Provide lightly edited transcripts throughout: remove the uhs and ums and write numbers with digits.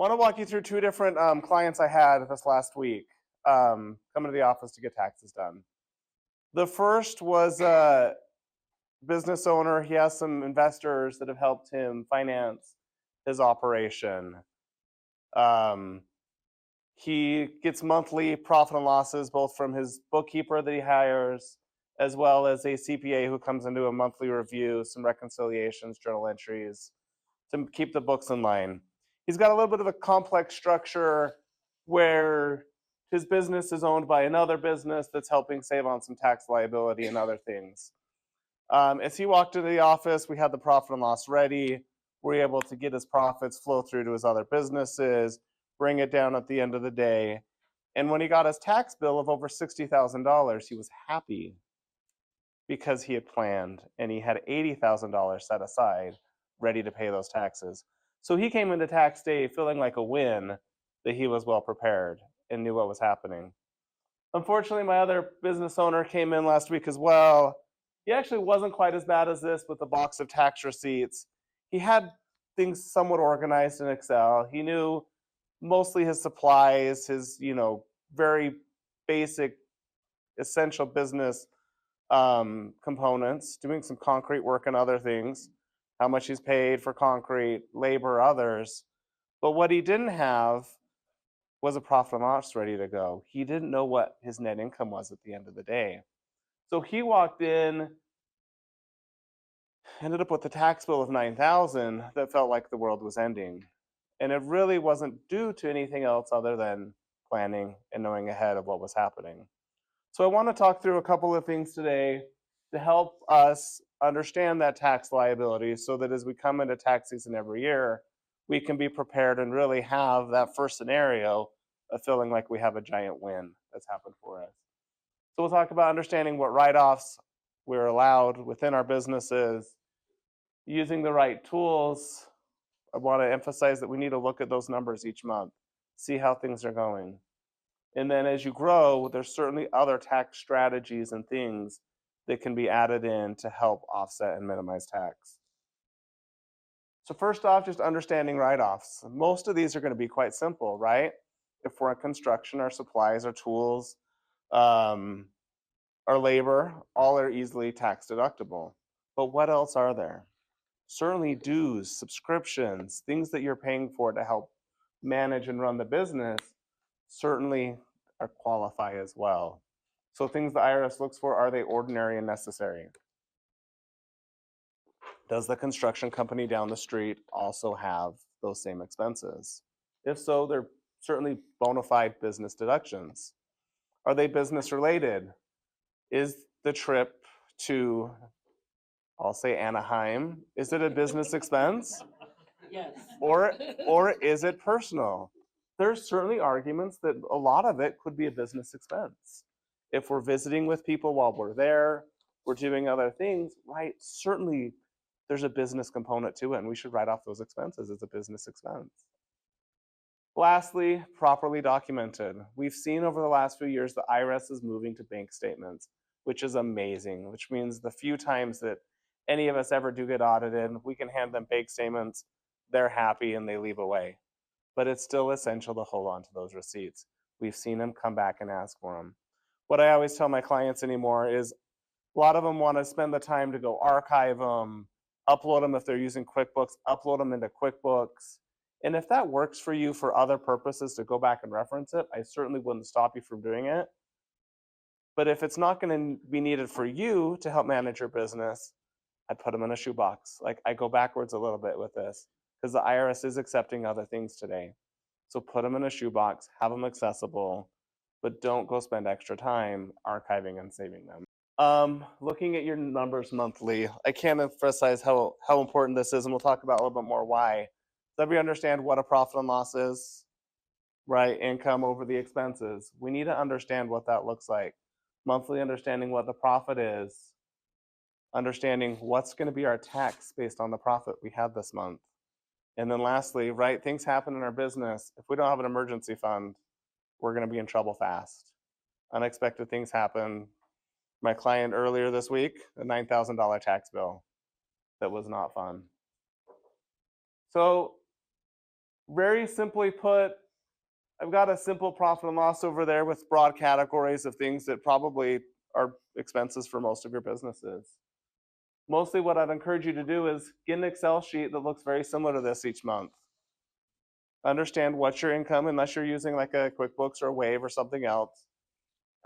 Want to walk you through two different clients I had this last week coming to the office to get taxes done. The first was a business owner. He has some investors that have helped him finance his operation. He gets monthly profit and losses both from his bookkeeper that he hires, as well as a CPA who comes into a monthly review, some reconciliations, journal entries to keep the books in line. He's got a little bit of a complex structure where his business is owned by another business that's helping save on some tax liability and other things. As he walked into the office, we had the profit and loss ready. We were able to get his profits flow through to his other businesses, bring it down at the end of the day. And when he got his tax bill of over $60,000, he was happy because he had planned and he had $80,000 set aside ready to pay those taxes. So he came into tax day feeling like a win that he was well prepared and knew what was happening. Unfortunately, my other business owner came in last week as well. He actually wasn't quite as bad as this with the box of tax receipts. He had things somewhat organized in Excel. He knew mostly his supplies, his, very basic, essential business components, doing some concrete work and other things, how much he's paid for concrete, labor, others. But what he didn't have was a profit and loss ready to go. He didn't know what his net income was at the end of the day. So he walked in, ended up with a tax bill of $9,000 that felt like the world was ending. And it really wasn't due to anything else other than planning and knowing ahead of what was happening. So I want to talk through a couple of things today to help us understand that tax liability so that as we come into tax season every year, we can be prepared and really have that first scenario of feeling like we have a giant win that's happened for us. So we'll talk about understanding what write-offs we're allowed within our businesses, using the right tools. I want to emphasize that we need to look at those numbers each month, see how things are going. And then as you grow, there's certainly other tax strategies and things that can be added in to help offset and minimize tax. So first off, just understanding write-offs. Most of these are going to be quite simple, right? If we're in construction, our supplies, our tools, our labor, all are easily tax deductible. But what else are there? Certainly dues, subscriptions, things that you're paying for to help manage and run the business certainly are qualify as well. So things the IRS looks for, are they ordinary and necessary? Does the construction company down the street also have those same expenses? If so, they're certainly bona fide business deductions. Are they business related? Is the trip to, I'll say Anaheim, is it a business expense? Yes. Or is it personal? There's certainly arguments that a lot of it could be a business expense. If we're visiting with people while we're there, we're doing other things, right? Certainly there's a business component to it, and we should write off those expenses as a business expense. Lastly, properly documented. We've seen over the last few years the IRS is moving to bank statements, which is amazing, which means the few times that any of us ever do get audited, we can hand them bank statements, they're happy and they leave away. But it's still essential to hold on to those receipts. We've seen them come back and ask for them. What I always tell my clients anymore is a lot of them want to spend the time to go archive them, upload them if they're using QuickBooks, upload them into QuickBooks. And if that works for you for other purposes to go back and reference it, I certainly wouldn't stop you from doing it. But if it's not going to be needed for you to help manage your business, I'd put them in a shoebox. Like, I go backwards a little bit with this because the IRS is accepting other things today. So put them in a shoebox, have them accessible, but don't go spend extra time archiving and saving them. Looking at your numbers monthly, I can't emphasize how important this is, and we'll talk about a little bit more why. So we understand what a profit and loss is, right? Income over the expenses. We need to understand what that looks like. Monthly understanding what the profit is, understanding what's going to be our tax based on the profit we had this month. And then lastly, right, things happen in our business. If we don't have an emergency fund, we're going to be in trouble fast. Unexpected things happen. My client earlier this week, a $9,000 tax bill that was not fun. So Very simply put, I've got a simple profit and loss over there with broad categories of things that probably are expenses for most of your businesses. Mostly what I'd encourage you to do is get an Excel sheet that looks very similar to this each month. Understand what's your income, unless you're using like a QuickBooks or a Wave or something else.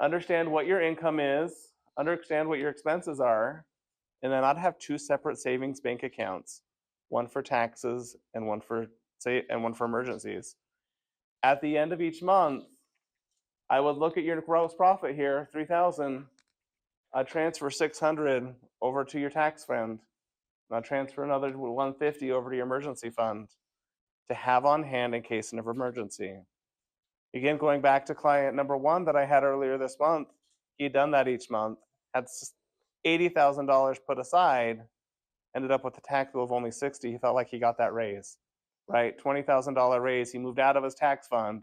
Understand what your income is, understand what your expenses are, and then I'd have two separate savings bank accounts, one for taxes and one for emergencies. At the end of each month, I would look at your gross profit here, 3,000. I'd transfer 600 over to your tax fund. And I'd transfer another 150 over to your emergency fund to have on hand in case of emergency. Again, going back to client number one that I had earlier this month, he'd done that each month, had $80,000 put aside, ended up with a tax bill of only 60. He felt like he got that raise, right? $20,000 raise. He moved out of his tax fund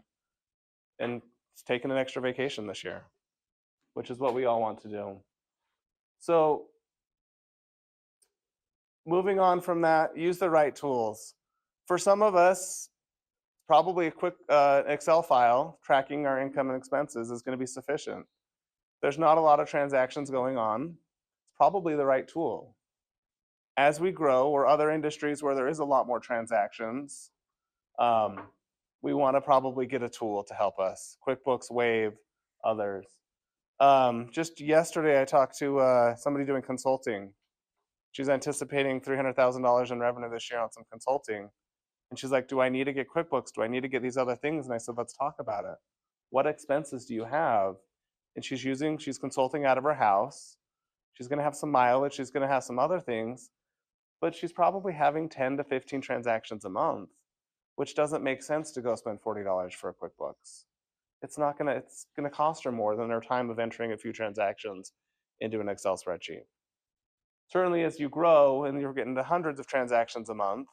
and he's taken an extra vacation this year, which is what we all want to do. So moving on from that, use the right tools. For some of us, probably a quick Excel file tracking our income and expenses is going to be sufficient. There's not a lot of transactions going on. It's probably the right tool. As we grow, or other industries where there is a lot more transactions, we want to probably get a tool to help us. QuickBooks, Wave, others. Just yesterday, I talked to somebody doing consulting. She's anticipating $300,000 in revenue this year on some consulting. And she's like, do I need to get QuickBooks? Do I need to get these other things? And I said, let's talk about it. What expenses do you have? And she's consulting out of her house. She's going to have some mileage. She's going to have some other things, but she's probably having 10 to 15 transactions a month, which doesn't make sense to go spend $40 for a QuickBooks. It's going to cost her more than her time of entering a few transactions into an Excel spreadsheet. Certainly as you grow and you're getting to hundreds of transactions a month,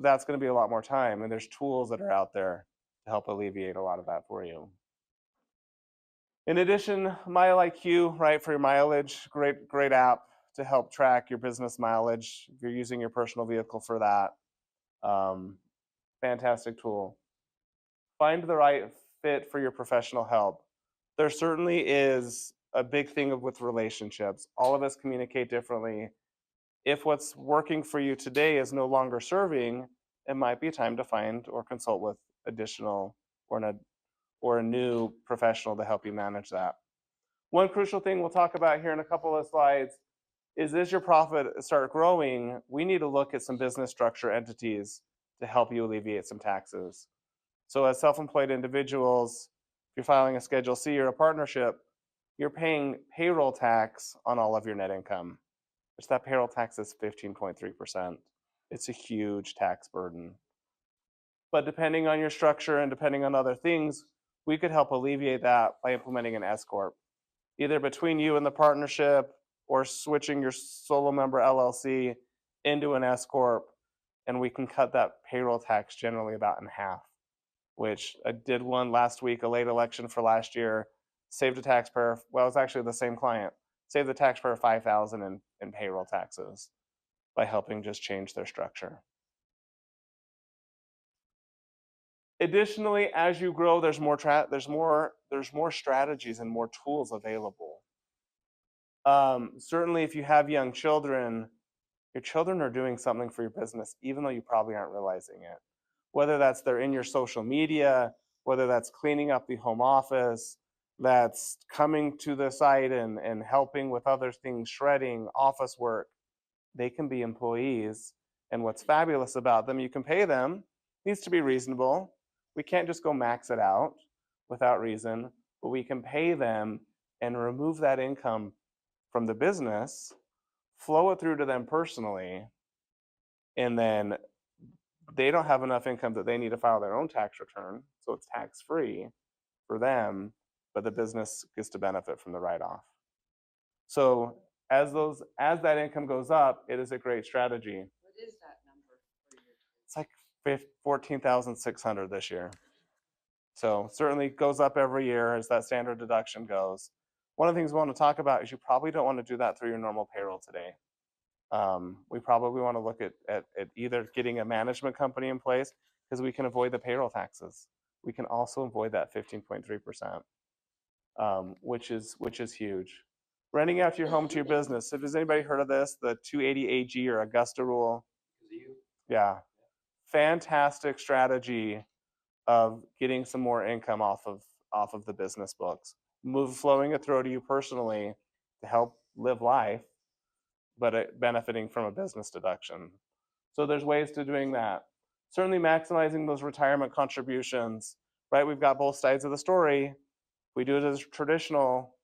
that's going to be a lot more time, and there's tools that are out there to help alleviate a lot of that for you. In addition, MileIQ, right, for your mileage, great app to help track your business mileage if you're using your personal vehicle for that. Fantastic tool. Find the right fit for your professional help. There certainly is a big thing with relationships. All of us communicate differently. If what's working for you today is no longer serving, it might be time to find or consult with additional or a new professional to help you manage that. One crucial thing we'll talk about here in a couple of slides is as your profit start growing, we need to look at some business structure entities to help you alleviate some taxes. So as self-employed individuals, if you're filing a Schedule C or a partnership, you're paying payroll tax on all of your net income, which that payroll tax is 15.3%. It's a huge tax burden. But depending on your structure and depending on other things, we could help alleviate that by implementing an S Corp, either between you and the partnership or switching your solo member LLC into an S Corp, and we can cut that payroll tax generally about in half, which I did one last week, a late election for last year, saved a taxpayer, well, it's actually the same client, saved the taxpayer $5,000 in payroll taxes by helping just change their structure. Additionally, as you grow, there's more strategies and more tools available. Certainly, if you have young children, your children are doing something for your business, even though you probably aren't realizing it. Whether that's they're in your social media, whether that's cleaning up the home office, that's coming to the site and helping with other things, shredding, office work, they can be employees. And what's fabulous about them, you can pay them, needs to be reasonable. We can't just go max it out without reason, but we can pay them and remove that income from the business, flow it through to them personally, and then they don't have enough income that they need to file their own tax return, so it's tax-free for them, but the business gets to benefit from the write-off. So as that income goes up, it is a great strategy. What is that number for your? It's like 14,600 this year. So certainly goes up every year as that standard deduction goes. One of the things we want to talk about is you probably don't want to do that through your normal payroll today. We probably want to look at either getting a management company in place because we can avoid the payroll taxes. We can also avoid that 15.3%, which is huge. Renting out your home to your business. If has anybody heard of this, the 280 AG or Augusta rule? Yeah, fantastic strategy of getting some more income off of the business books. Flowing it through to you personally to help live life, but benefiting from a business deduction. So there's ways to doing that. Certainly maximizing those retirement contributions, right? We've got both sides of the story. We do it as traditional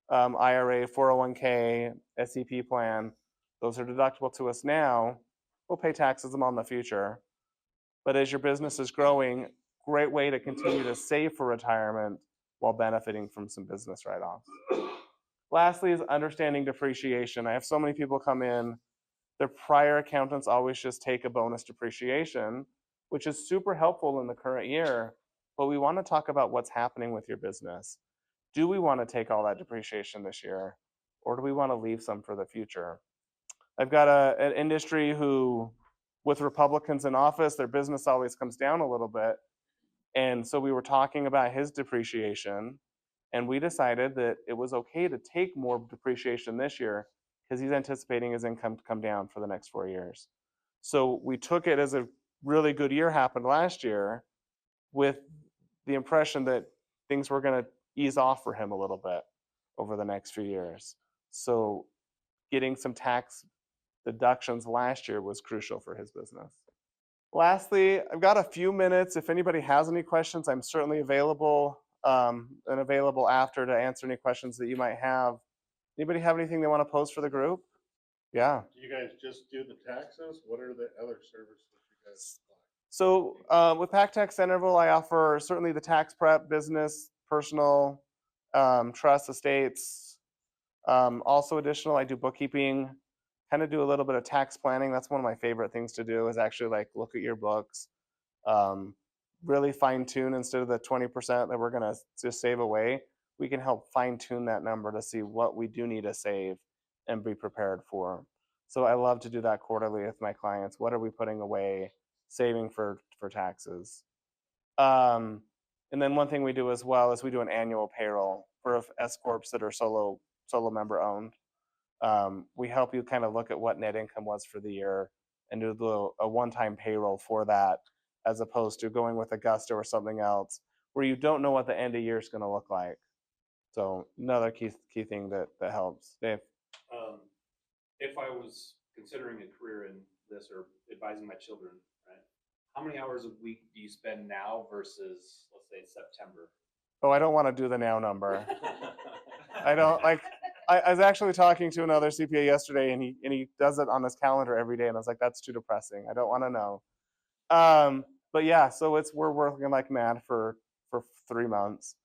IRA, 401k, SEP plan. Those are deductible to us now. We'll pay taxes on the future. But as your business is growing, great way to continue to save for retirement while benefiting from some business write-offs. Lastly is understanding depreciation. I have so many people come in, their prior accountants always just take a bonus depreciation, which is super helpful in the current year, but we want to talk about what's happening with your business. Do we want to take all that depreciation this year, or do we want to leave some for the future? I've got an industry who, with Republicans in office, their business always comes down a little bit. And so we were talking about his depreciation, and we decided that it was okay to take more depreciation this year because he's anticipating his income to come down for the next 4 years. So we took it as a really good year happened last year with the impression that things were going to ease off for him a little bit over the next few years. So getting some tax deductions last year was crucial for his business. Lastly, I've got a few minutes. If anybody has any questions, I'm certainly available and available after to answer any questions that you might have. Anybody have anything they want to pose for the group? Yeah. Do you guys just do the taxes? What are the other services you guys provide? So with Pack Tax Centerville, I offer certainly the tax prep, business, personal, trust, estates. Also additional, I do bookkeeping, kind of do a little bit of tax planning. That's one of my favorite things to do is actually like look at your books, really fine tune instead of the 20% that we're going to just save away. We can help fine tune that number to see what we do need to save and be prepared for. So I love to do that quarterly with my clients. What are we putting away, saving for taxes? And then one thing we do as well is we do an annual payroll for S corps that are solo member owned. We help you kind of look at what net income was for the year and do a one-time payroll for that, as opposed to going with Augusta or something else where you don't know what the end of year is going to look like. So another key thing that helps. Dave? If I was considering a career in this or advising my children, right? How many hours a week do you spend now versus, let's say, September? Oh, I don't want to do the now number. I don't like. I was actually talking to another CPA yesterday, and he does it on his calendar every day, and I was like, that's too depressing. I don't want to know. But yeah, so we're working like mad for 3 months,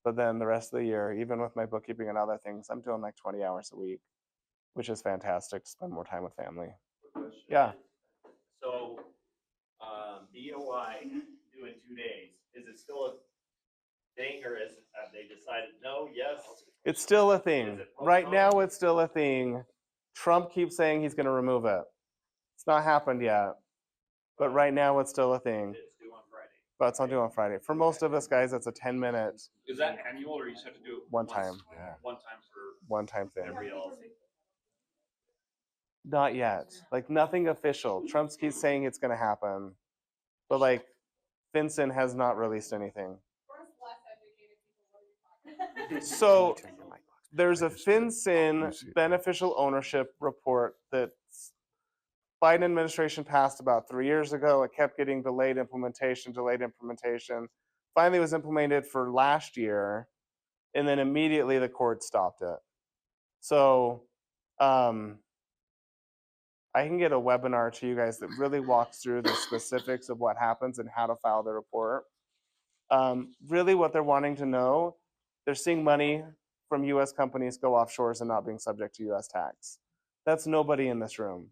but then the rest of the year, even with my bookkeeping and other things, I'm doing like 20 hours a week, which is fantastic to spend more time with family. Yeah. So, DOI due in 2 days, is it still a thing, or have they decided no, yes? It's still a thing. Right now, it's still a thing. Trump keeps saying he's going to remove it. It's not happened yet, but right now it's still a thing. It's due on Friday. But it's not due on Friday. For most of us guys, it's a 10-minute. Is that annual, or you just have to do it One once, time. Yeah. One time for One-time thing. Every else. Not yet. Like nothing official. Trump keeps saying it's going to happen, but like FinCEN has not released anything. So there's a FinCEN beneficial ownership report that Biden administration passed about 3 years ago. It kept getting delayed implementation. Finally was implemented for last year, and then immediately the court stopped it. So I can get a webinar to you guys that really walks through the specifics of what happens and how to file the report. Really what they're wanting to know, they're seeing money from US companies go offshores and not being subject to US tax. That's nobody in this room.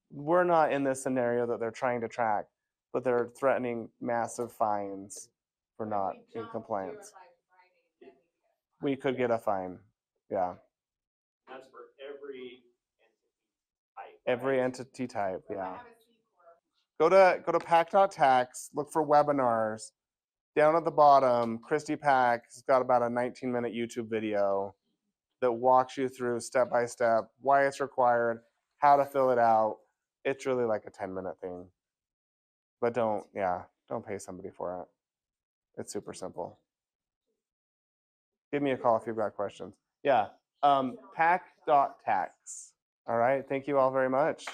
We're not in this scenario that they're trying to track, but they're threatening massive fines for not in compliance. We could get a fine, yeah. That's for every entity type. Every entity type, yeah. Go to pack.tax, look for webinars. Down at the bottom, Christy Pack has got about a 19-minute YouTube video that walks you through step by step why it's required, how to fill it out. It's really like a 10-minute thing. But don't pay somebody for it. It's super simple. Give me a call if you've got questions. Yeah, pack.tax. All right, thank you all very much.